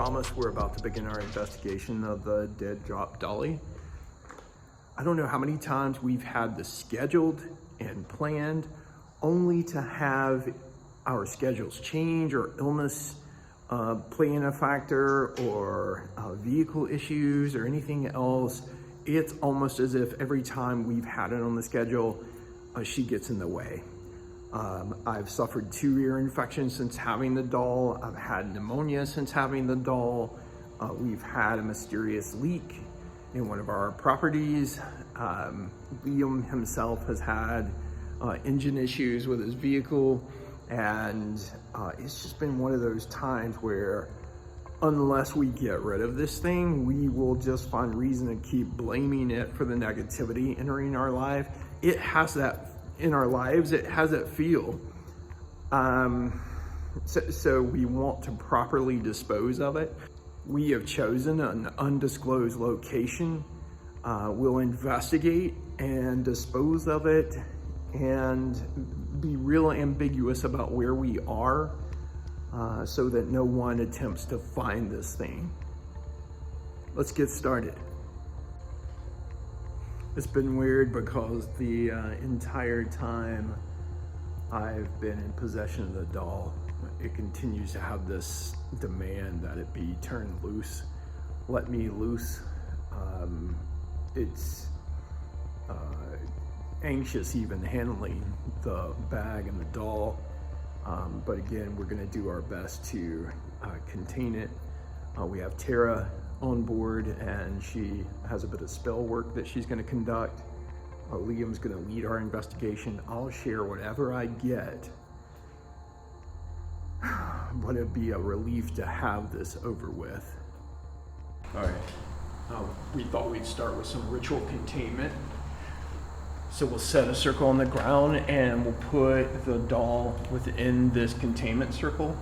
promised, we're about to begin our investigation of the DEAD DROP DOLLY. I don't know how many times we've had this scheduled and planned, only to have our schedules change or illness play in a factor, or vehicle issues or anything else. It's almost as if every time we've had it on the schedule, she gets in the way. I've suffered 2 ear infections since having the doll. I've had pneumonia since having the doll. We've had a mysterious leak in one of our properties. Liam himself has had engine issues with his vehicle, and it's just been one of those times where unless we get rid of this thing, we will just find reason to keep blaming it for the negativity entering our life. It has that in our lives, it has that feel. So we want to properly dispose of it. We have chosen an undisclosed location. We'll investigate and dispose of it and be real ambiguous about where we are, so that no one attempts to find this thing. Let's get started. It's been weird because the entire time I've been in possession of the doll, it continues to have this demand that it be turned loose, let me loose. It's anxious even handling the bag and the doll. But again, we're gonna do our best to contain it. We have Tera on board, and she has a bit of spell work that she's gonna conduct. Liam's gonna lead our investigation. I'll share whatever I get, but it'd be a relief to have this over with. All right, we thought we'd start with some ritual containment. So we'll set a circle on the ground and we'll put the doll within this containment circle.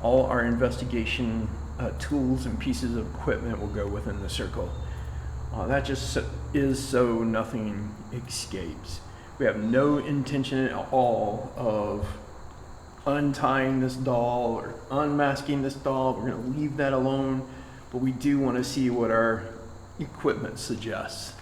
All our investigation tools and pieces of equipment will go within the circle. That just is so nothing escapes. We have no intention at all of untying this doll or unmasking this doll. We're gonna leave that alone, but we do wanna see what our equipment suggests.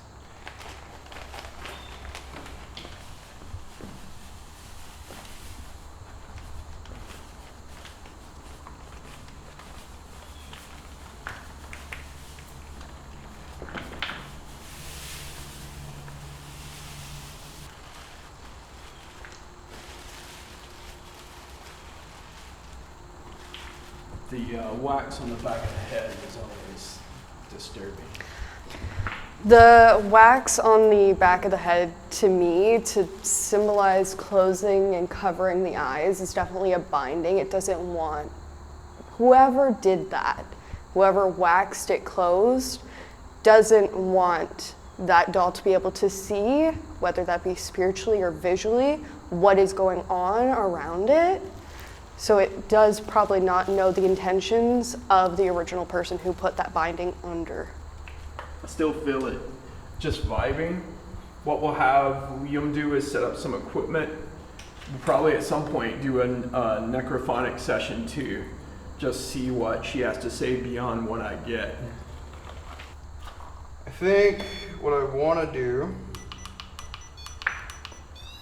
The wax on the back of the head is always disturbing. The wax on the back of the head, to me, to symbolize closing and covering the eyes, is definitely a binding. It doesn't want, whoever did that, whoever waxed it closed, doesn't want that doll to be able to see, whether that be spiritually or visually, what is going on around it. So it does probably not know the intentions of the original person who put that binding under. I still feel it just vibing. What we'll have Liam do is set up some equipment. We'll probably at some point do a necrophonic session to just see what she has to say beyond what I get. I think what I want to do,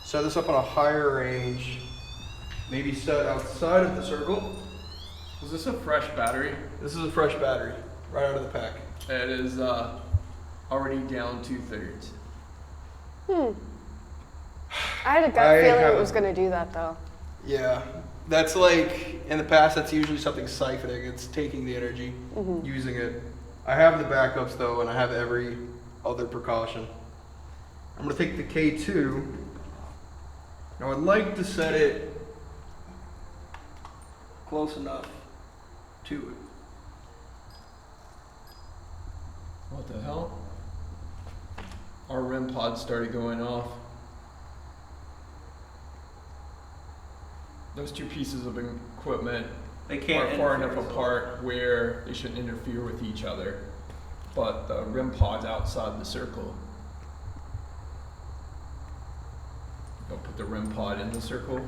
set this up on a higher range, maybe set outside of the circle. Was this a fresh battery? This is a fresh battery, right out of the pack. It is already down 2/3. I had a gut feeling it was going to do that, though. Yeah, that's like, in the past, that's usually something siphoning. It's taking the energy, using it. I have the backups, though, and I have every other precaution. I'm going to take the K2. Now, I'd like to set it close enough to it. What the hell? Our REM pod started going off. Those two pieces of equipment They can't are far enough interfere, apart where they shouldn't interfere with each other. But the REM pod's outside the circle. Don't put the REM pod in the circle.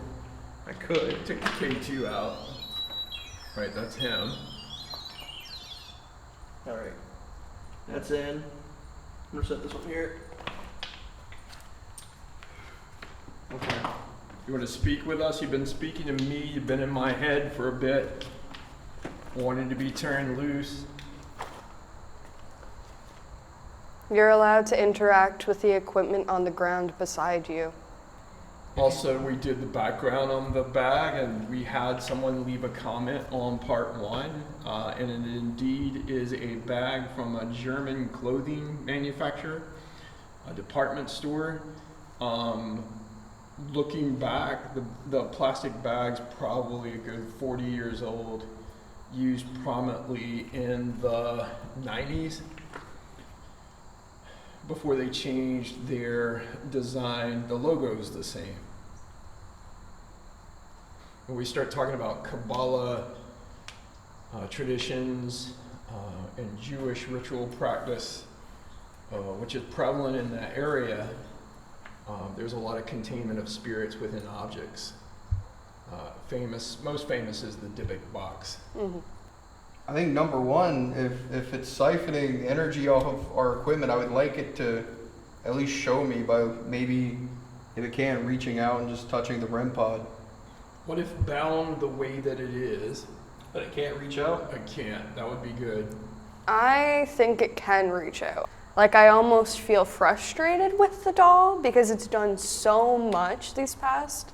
I could take the K2 out. Right, that's him. All right. That's in. I'm gonna set this one here. Okay. You want to speak with us? You've been speaking to me. You've been in my head for a bit. Wanting to be turned loose. You're allowed to interact with the equipment on the ground beside you. Also, we did the background on the bag, and we had someone leave a comment on part 1, and it indeed is a bag from a German clothing manufacturer, a department store. Looking back, the plastic bag's probably a good 40 years old, used prominently in the 90s. Before they changed their design, the logo's the same. When we start talking about Kabbalah traditions and Jewish ritual practice, which is prevalent in that area, there's a lot of containment of spirits within objects. Most famous is the Dybbuk box. Mm-hmm. I think number one, if it's siphoning energy off of our equipment, I would like it to at least show me by maybe, if it can, reaching out and just touching the REM pod. What if bound the way that it is? But it can't reach out? I can't. That would be good. I think it can reach out. Like, I almost feel frustrated with the doll because it's done so much these past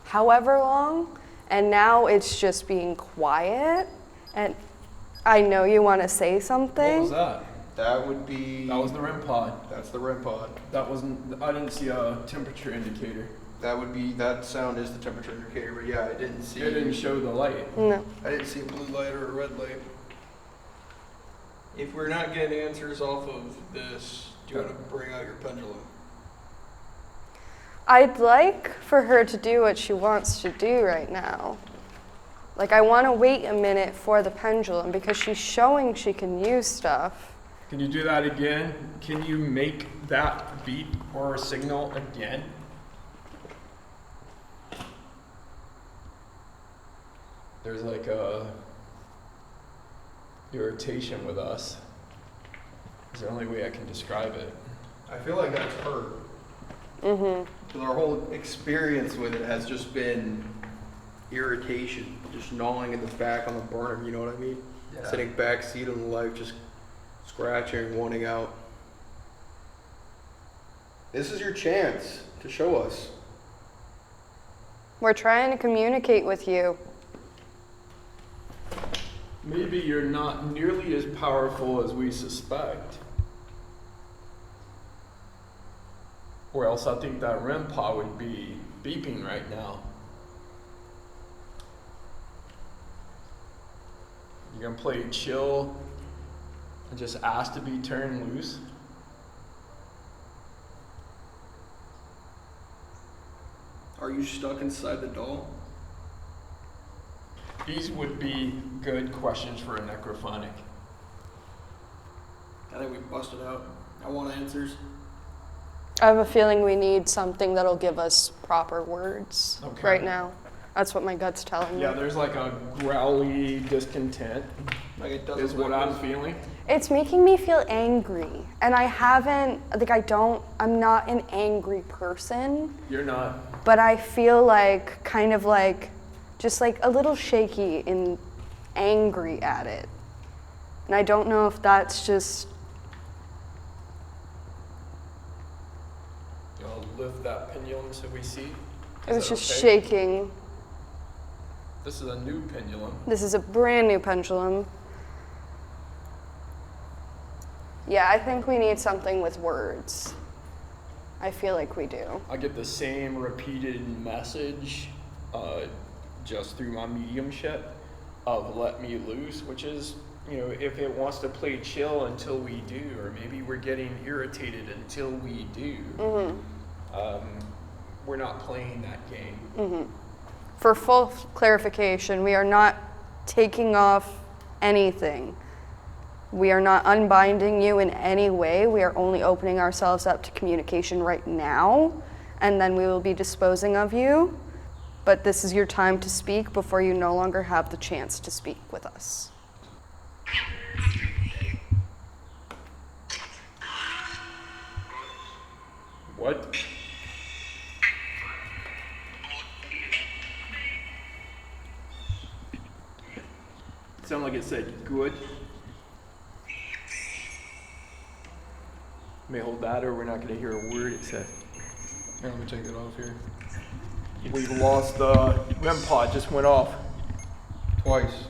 however long, and now it's just being quiet. And I know you want to say something. What was that? That would be... That was the REM pod. That's the REM pod. That wasn't... I didn't see a temperature indicator. That sound is the temperature indicator, but yeah, I didn't see... It didn't show the light. No. I didn't see a blue light or a red light. If we're not getting answers off of this, do you want to bring out your pendulum? I'd like for her to do what she wants to do right now. Like, I want to wait a minute for the pendulum because she's showing she can use stuff. Can you do that again? Can you make that beep or signal again? There's like a irritation with us. It's the only way I can describe it. I feel like that's her. Mm-hmm. Because our whole experience with it has just been irritation, just gnawing in the back on the burner, you know what I mean? Yeah. Sitting back seat on the life, just scratching, wanting out. This is your chance to show us. We're trying to communicate with you. Maybe you're not nearly as powerful as we suspect. Or else I think that REM pod would be beeping right now. You gonna play chill and just ask to be turned loose? Are you stuck inside the doll? These would be good questions for a necrophonic. I think we busted out. I want answers. I have a feeling we need something that'll give us proper words right now. That's what my gut's telling me. Yeah, there's like a growly discontent, Like it doesn't is what I'm feeling. It's making me feel angry. And I'm not an angry person. You're not. But I feel like, kind of like, just like a little shaky and angry at it. And I don't know if that's just... I'll lift that pendulum so we see. It was just shaking. This is a new pendulum. This is a brand new pendulum. Yeah, I think we need something with words. I feel like we do. I get the same repeated message just through my mediumship of let me loose, which is, if it wants to play chill until we do, or maybe we're getting irritated until we do. Mm-hmm. We're not playing that game. Mm-hmm. For full clarification, we are not taking off anything. We are not unbinding you in any way. We are only opening ourselves up to communication right now, and then we will be disposing of you. But this is your time to speak before you no longer have the chance to speak with us. What? Sound like it said good. May hold that, or we're not going to hear a word it said. Here, let me take it off here. We've lost the REM pod. Just went off. Twice.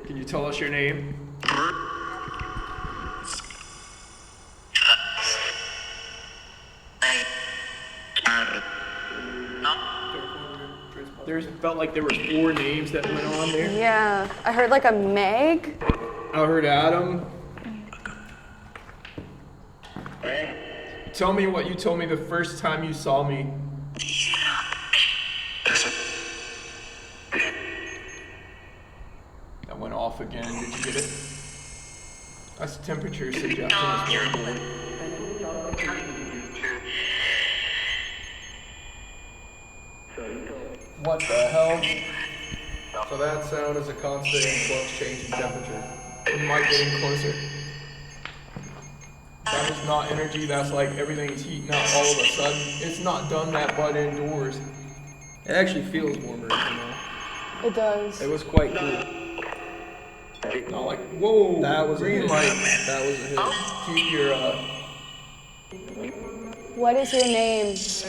Can you tell us your name? There's felt like there were 4 names that went on there. Yeah, I heard like a Meg. I heard Adam. Tell me what you told me the first time you saw me. That went off again. Did you get it? That's temperature suggestion as well. What the hell? So that sound is a constant influx change in temperature. It might get in closer. That is not energy. That's like everything's heating up all of a sudden. It's not done that but indoors. It actually feels warmer, you know. It does. It was quite cool. Not like, whoa, That was a green hit. light. That was a hit. Keep your, What is your name? it's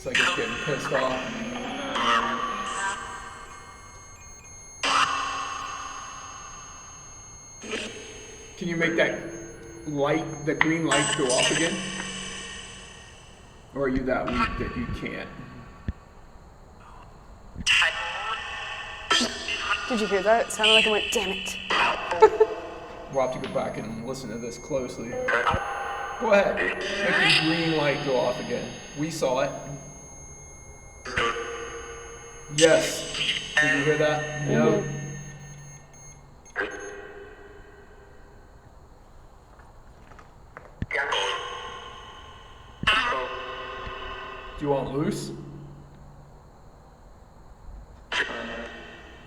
like it's getting pissed off. Can you make that light, the green light go off again? Or are you that weak that you can't? Did you hear that? It sounded like it went, damn it. We'll have to go back and listen to this closely. Go ahead. Make the green light go off again. We saw it. Yes. Did you hear that? No. Do you want loose? Do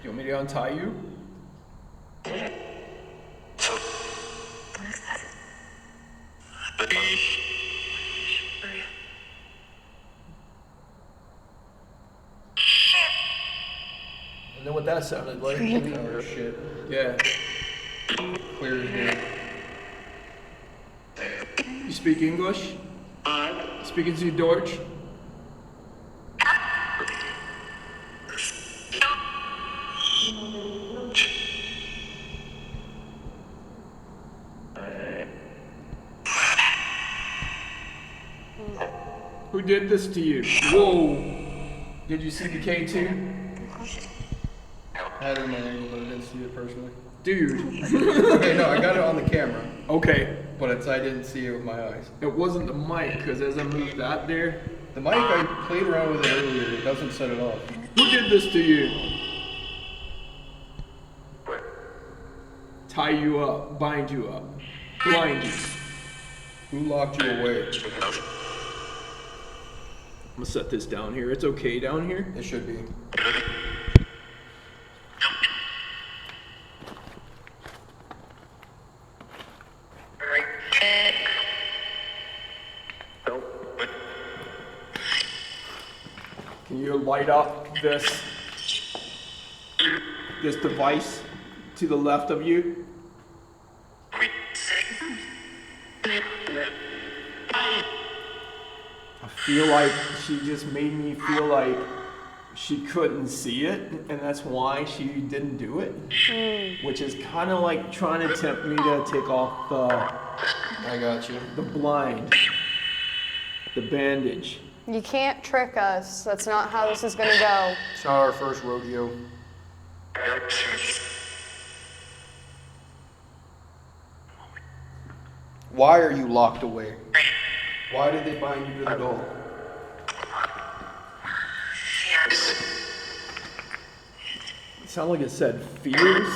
you want me to untie you? I know what that sounded like. Oh shit. Yeah. Clear as day. You speak English? Speaking to Deutsch? Who did this to you? Whoa! Did you see the K2? I had it in my angle, but I didn't see it personally. Dude. Okay, no, I got it on the camera, Okay. but I didn't see it with my eyes. It wasn't the mic, because as I moved that there, The mic, I played around with it earlier. It doesn't set it off. who did this to you? Tie you up, bind you up, blind you. Who locked you away? I'm gonna set this down here. It's okay down here. It should be. Can you light up this device to the left of you? I feel like she just made me feel like she couldn't see it, and that's why she didn't do it. Which is kind of like trying to tempt me to take off I got you. the blind, the bandage. You can't trick us. That's not how this is gonna go. It's not our first rodeo. Why are you locked away? Why did they bind you to the doll? It sounded like it said fears.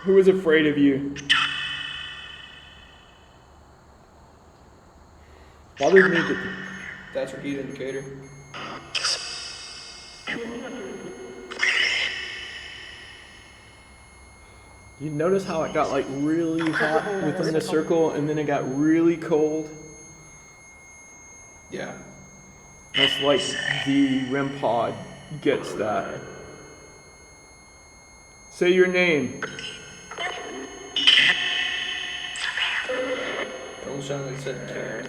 Who was afraid of you? Bothered me that That's your heat indicator. you notice how it got like really hot within the circle and then it got really cold? like the REM pod gets that. Say your name. Don't sound like said Tera.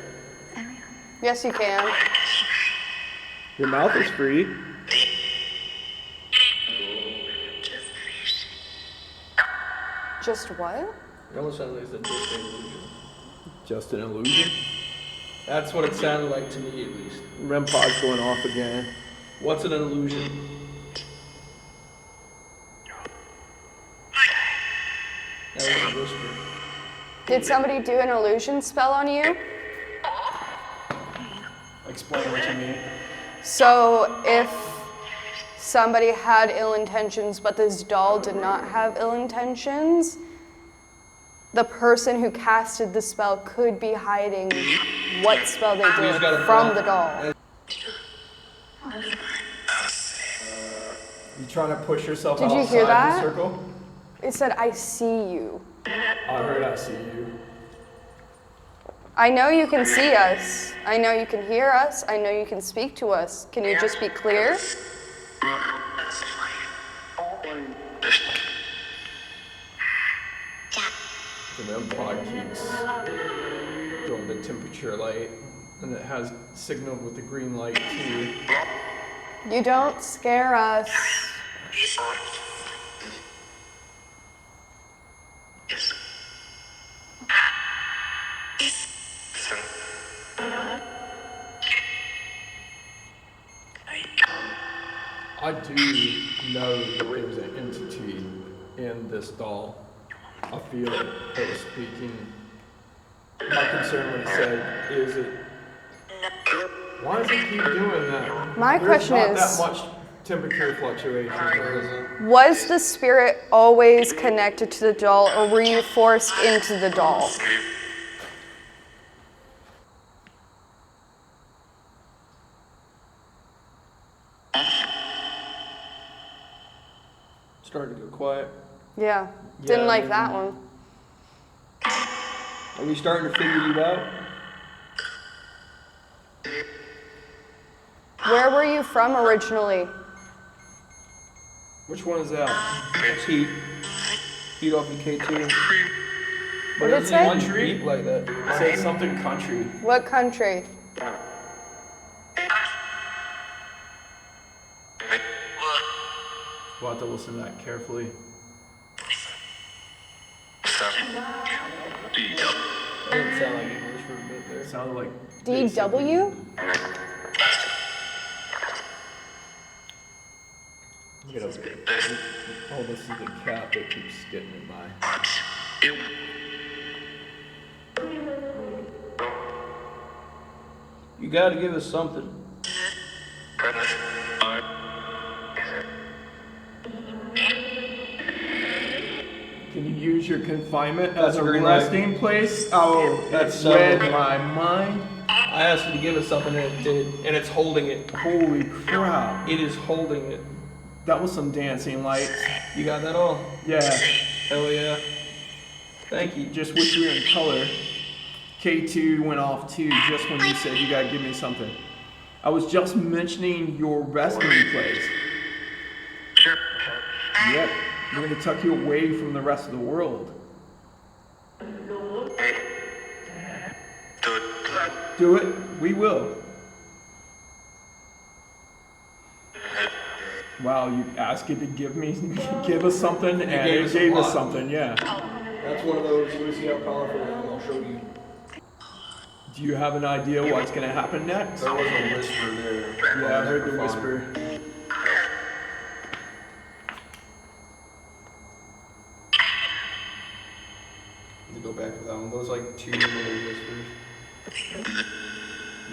Yes, you can. Your mouth is free. Just what? It almost sounds like it's just an illusion. Just an illusion. That's what it sounded like to me, at least. REM pod's going off again. What's an illusion? That was a whisper. Did somebody do an illusion spell on you? Explain what you mean. So if somebody had ill intentions, but this doll did not have ill intentions, the person who casted the spell could be hiding what spell they did from the doll. You trying to push yourself Did you outside hear the that? circle? It said, I see you. I heard I see you. I know you can see us. I know you can hear us. I know you can speak to us. Can you just be clear? The REM pod keeps doing the temperature light, and it has signaled with the green light too. You don't scare us. I do know that there was an entity in this doll. I feel it was speaking. My concern when it said, is it, why does it keep doing that? My question There's is, not that much temperature fluctuation. was the spirit always connected to the doll, or were you forced into the doll? Starting to go quiet. Yeah, didn't Yeah, like maybe. that one. Are we starting to figure you out? Where were you from originally? Which one is that? It's heat. Heat off the K2. What did it say? Country? Heat like that. It says something country. What country? We'll have to listen to that carefully. It didn't sound like English for a bit there. It sounded like DW? Get over here. Oh, this is the cat that keeps getting in my. You gotta give us something. Can you use your confinement as a green light. resting place? Oh, that's It's read settled. my mind. I asked you to give us something and it did, and it's holding it. Holy crap. It is holding it. That was some dancing lights. You got that all? Yeah, Hell yeah. Thank you. just wish you were in color. K2 went off too just when you said you gotta give me something. I was just mentioning your resting place. Yep, we're gonna tuck you away from the rest of the world. Do it, we will. Wow, you asked it to give us something, and gave it us a gave us lot. something, yeah. That's one of those, you want to see how powerful I am, I'll show you. Do you have an idea what's gonna happen next? There was a whisper there. Yeah, I heard the whisper. To go back to that one, those like two little whispers.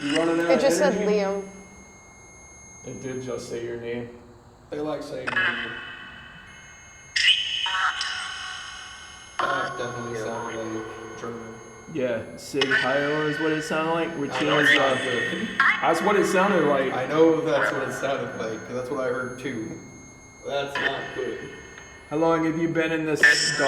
You running out It of just said energy? Liam. It did just say your name. They like saying that definitely sounded like German. Yeah, Sig Heil is what it sounded like, which is, that's what it sounded like. I know that's what it sounded like, 'cause that's what I heard too. That's not good. How long have you been in this doll?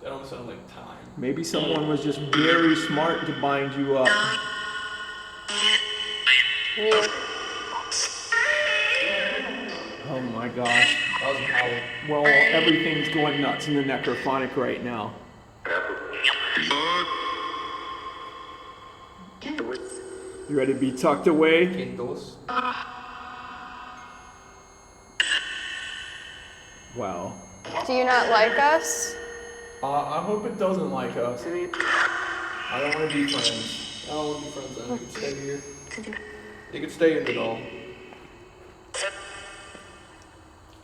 That don't sound like time. Maybe someone was just very smart to bind you up. Me. Oh my gosh. That was a howl. Well, everything's going nuts in the necrophonic right now. You ready to be tucked away? Kindles. Wow. Do you not like us? I hope it doesn't like us. I don't want to be friends. I don't want to be friends. You can stay here. You can stay in the doll.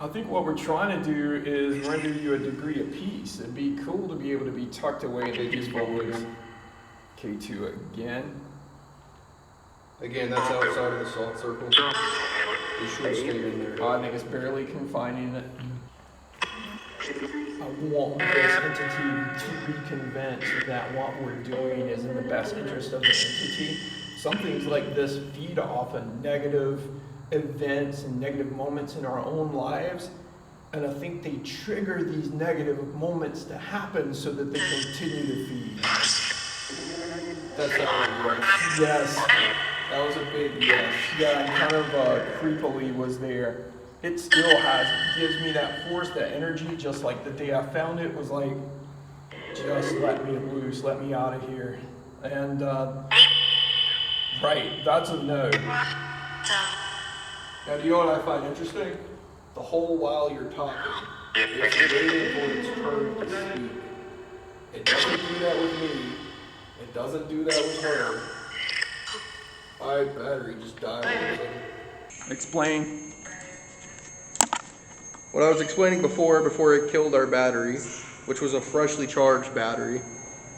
I think what we're trying to do is render you a degree of peace. It'd be cool to be able to be tucked away in these bubbles. K2 again. Again, that's outside of the salt circle. You should stay in there. I think it's barely confining it. I want this entity to be convinced that what we're doing is in the best interest of the entity. Some things like this feed off of negative events and negative moments in our own lives. And I think they trigger these negative moments to happen so that they continue to feed. That's not what you Yes. That was a big yes. Yeah, and kind of creepily was there. It still gives me that force, that energy, just like the day I found it was like, just let me loose, let me out of here. And, right, that's a no. Now, do you know what I find interesting? The whole while you're talking, it's waiting for its turn to speak. It doesn't do that with me. It doesn't do that with her. My battery just died. Explain. What I was explaining before it killed our battery, which was a freshly charged battery.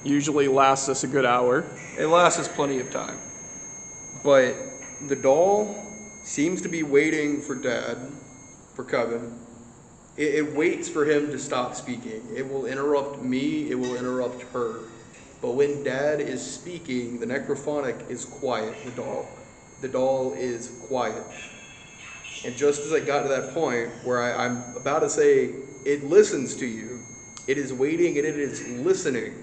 Usually lasts us a good hour. It lasts us plenty of time. But the doll seems to be waiting for Dad, for Kevin. It waits for him to stop speaking. It will interrupt me, it will interrupt her. But when Dad is speaking, the necrophonic is quiet, the doll is quiet. And just as I got to that point where I'm about to say, it listens to you, it is waiting and it is listening,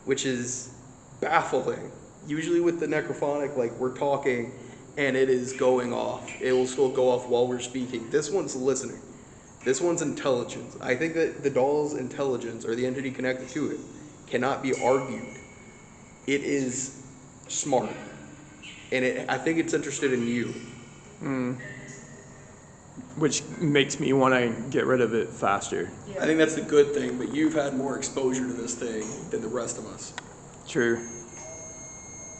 which is baffling. Usually with the necrophonic, like we're talking and it is going off. It will still go off while we're speaking. This one's listening. This one's intelligence. I think that the doll's intelligence, or the entity connected to it, cannot be argued. It is smart. And I think it's interested in you. Which makes me want to get rid of it faster. Yeah. I think that's the good thing, but you've had more exposure to this thing than the rest of us. True.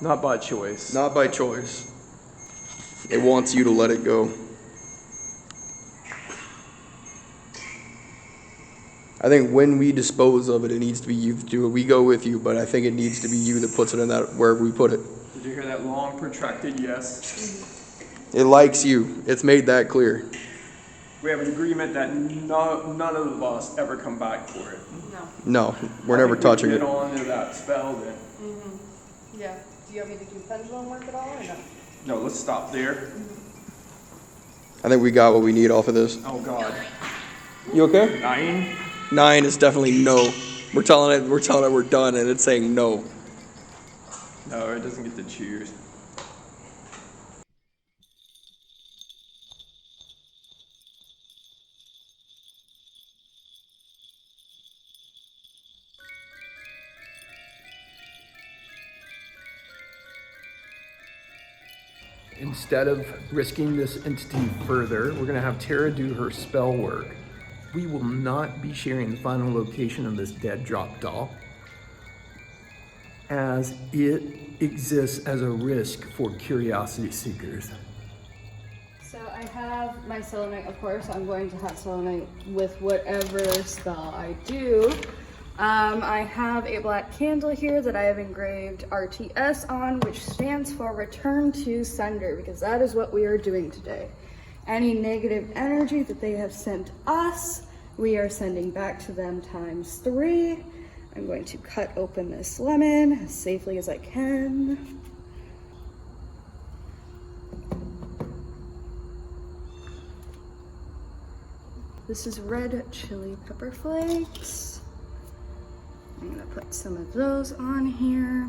Not by choice. Not by choice. It wants you to let it go. I think when we dispose of it, it needs to be you to do it. We go with you, but I think it needs to be you that puts it in that wherever we put it. Did you hear that long, protracted yes? It likes you. It's made that clear. We have an agreement that none of us ever come back for it. No, we're never touching it. Get on to that spell then. Yeah. Do you want me to do pendulum work at all or no? No, let's stop there. I think we got what we need off of this. Oh God. You okay? 9? 9 is definitely no. We're telling it we're done, and it's saying no. No, it doesn't get to choose. Instead of risking this entity further, we're going to have Tera do her spell work. We will not be sharing the final location of this dead drop doll, as it exists as a risk for curiosity seekers. So I have my selenite, of course. I'm going to have selenite with whatever spell I do. I have a black candle here that I have engraved RTS on, which stands for Return to Sender, because that is what we are doing today. Any negative energy that they have sent us, we are sending back to them ×3. I'm going to cut open this lemon as safely as I can. This is red chili pepper flakes. I'm gonna put some of those on here.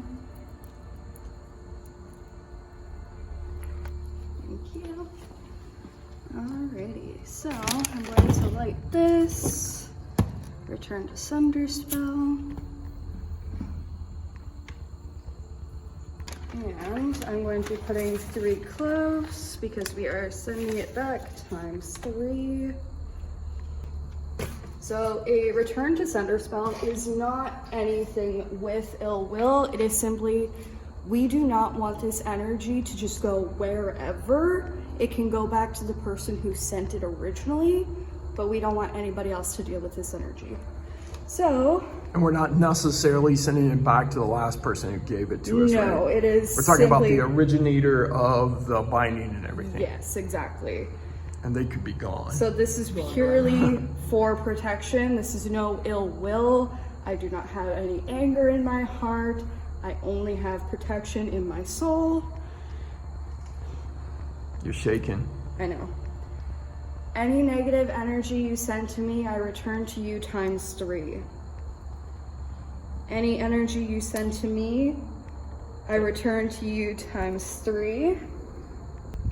Thank you. Alrighty, so I'm going to light this, return to sender spell, and I'm going to be putting 3 cloves because we are sending it back times 3. So a return to sender spell is not anything with ill will. It is simply, we do not want this energy to just go wherever. It can go back to the person who sent it originally, but we don't want anybody else to deal with this energy. So. And we're not necessarily sending it back to the last person who gave it to us, right? No, it is We're talking about simply the originator of the binding and everything. Yes, exactly. And they could be gone. So this is purely for protection. This is no ill will. I do not have any anger in my heart. I only have protection in my soul. You're shaking. I know. Any negative energy you send to me, I return to you times 3. Any energy you send to me, I return to you times 3.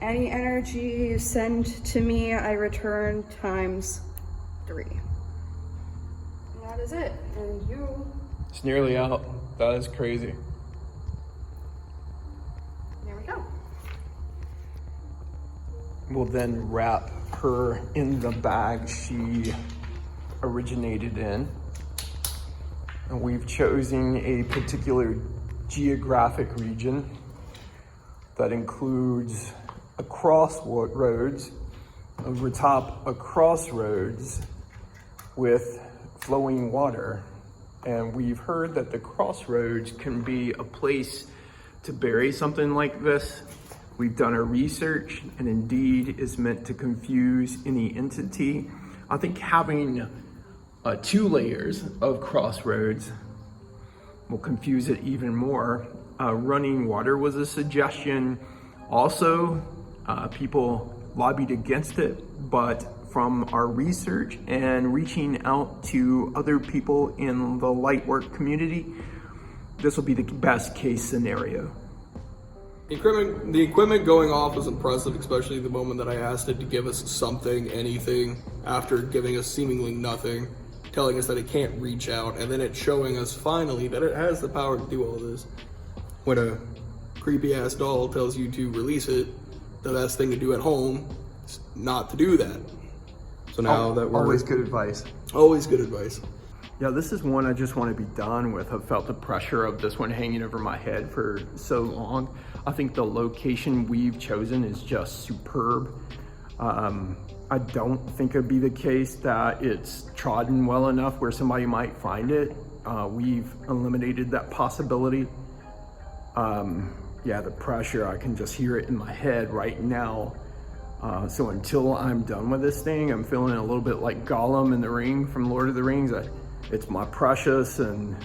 Any energy you send to me, I return times 3. And that is it. And you. It's nearly out. That is crazy. There we go. We'll then wrap her in the bag she originated in. And we've chosen a particular geographic region that includes a crossroads, over top a crossroads with flowing water. And we've heard that the crossroads can be a place to bury something like this. We've done our research, and indeed is meant to confuse any entity. I think having 2 layers of crossroads will confuse it even more. Running water was a suggestion. Also, people lobbied against it, but from our research and reaching out to other people in the light work community, this will be the best case scenario. The equipment going off was impressive, especially the moment that I asked it to give us something, anything, after giving us seemingly nothing, telling us that it can't reach out, and then it showing us finally that it has the power to do all this. When a creepy ass doll tells you to release it, the best thing to do at home is not to do that. So now that we're always good advice. Always good advice. Yeah, this is one I just want to be done with. I've felt the pressure of this one hanging over my head for so long. I think the location we've chosen is just superb. I don't think it'd be the case that it's trodden well enough where somebody might find it. We've eliminated that possibility. Yeah, the pressure, I can just hear it in my head right now. So until I'm done with this thing, I'm feeling a little bit like Gollum in the Ring from Lord of the Rings. It's my precious, and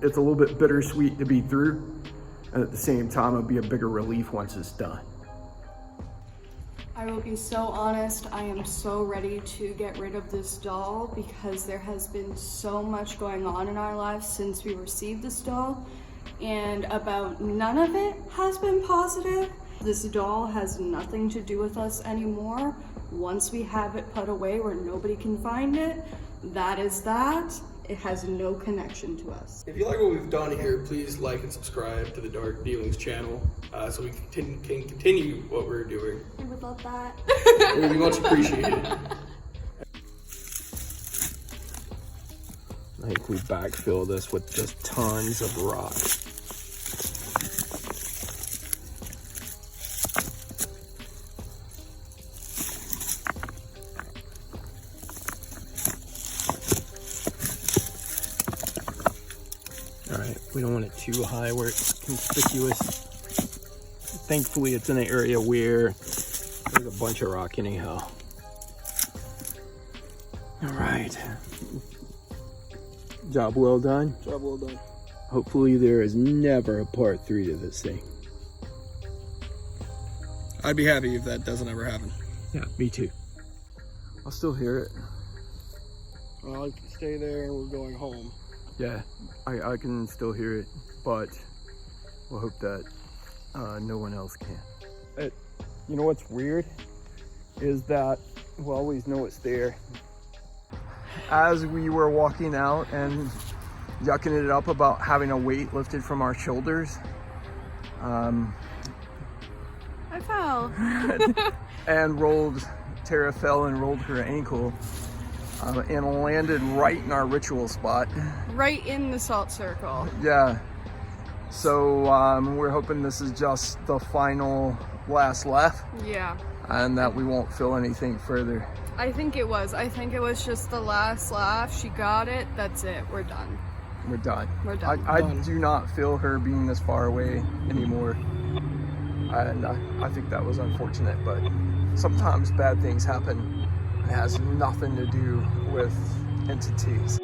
it's a little bit bittersweet to be through. And at the same time, it'll be a bigger relief once it's done. I will be so honest, I am so ready to get rid of this doll because there has been so much going on in our lives since we received this doll, and about none of it has been positive. This doll has nothing to do with us anymore. Once we have it put away where nobody can find it, that is that. It has no connection to us. If you like what we've done here, please like and subscribe to the Dark Dealings channel so we can continue what we're doing. I would love that. It would be much appreciated. I think we backfill this with just tons of rock. We don't want it too high where it's conspicuous. Thankfully, it's in an area where there's a bunch of rock anyhow. All right. Job well done. Job well done. Hopefully there is never a part 3 to this thing. I'd be happy if that doesn't ever happen. Yeah, me too. I'll still hear it. Well, I can stay there and we're going home. Yeah, I can still hear it, but we'll hope that no one else can. You know what's weird is that we'll always know it's there. As we were walking out and yucking it up about having a weight lifted from our shoulders, I fell. and Tera fell and rolled her ankle and landed right in our ritual spot. Right in the salt circle. Yeah. So we're hoping this is just the final last laugh Yeah. and that we won't feel anything further. I think it was. I think it was just the last laugh. She got it. That's it. We're done. We're done. We're done. I do not feel her being this far away anymore. And I think that was unfortunate, but sometimes bad things happen. It has nothing to do with entities.